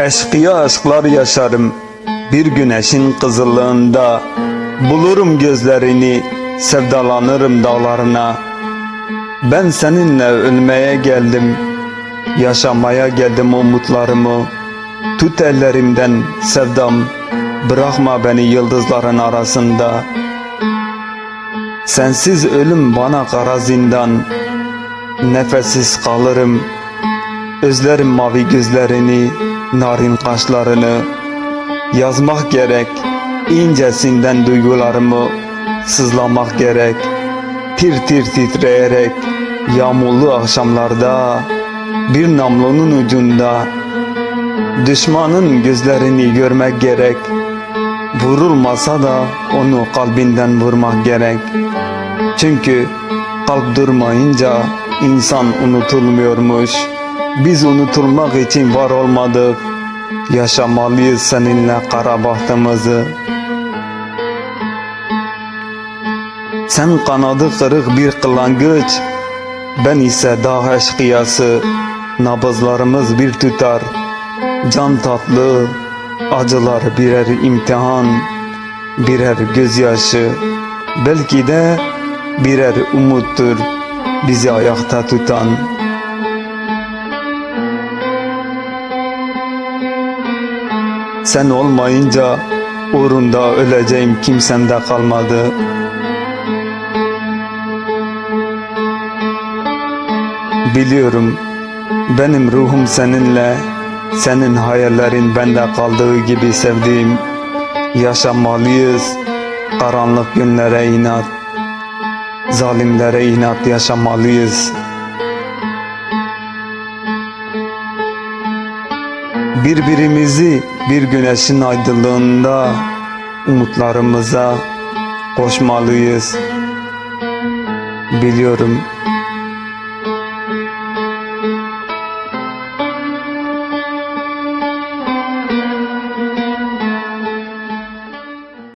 Eşkıya aşklar yaşarım bir güneşin kızıllığında. Bulurum gözlerini, sevdalanırım dağlarına. Ben seninle ölmeye geldim, yaşamaya geldim umutlarımı. Tut ellerimden sevdam, bırakma beni yıldızların arasında. Sensiz ölüm bana kara zindan, nefessiz kalırım. Özlerim mavi gözlerini, narin kaşlarını. Yazmak gerek incesinden duygularımı, sızlamak gerek tir tir titreyerek. Yağmurlu akşamlarda bir namlunun ucunda düşmanın gözlerini görmek gerek. Vurulmasa da onu kalbinden vurmak gerek. Çünkü kalp durmayınca insan unutulmuyormuş. Biz unutulmak için var olmadık. Yaşamalıyız seninle kara bahtımızı. Sen kanadı kırık bir kılangıç, ben ise dağ eşkıyası. Nabızlarımız bir tutar, can tatlı, acılar birer imtihan, birer gözyaşı, belki de birer umuttur bizi ayakta tutan. Sen olmayınca uğrunda öleceğim kimsem de kalmadı. Biliyorum benim ruhum seninle, senin hayallerin bende kaldığı gibi sevdiğim. Yaşamalıyız karanlık günlere inat, zalimlere inat yaşamalıyız. Birbirimizi bir güneşin aydınlığında umutlarımıza koşmalıyız. Biliyorum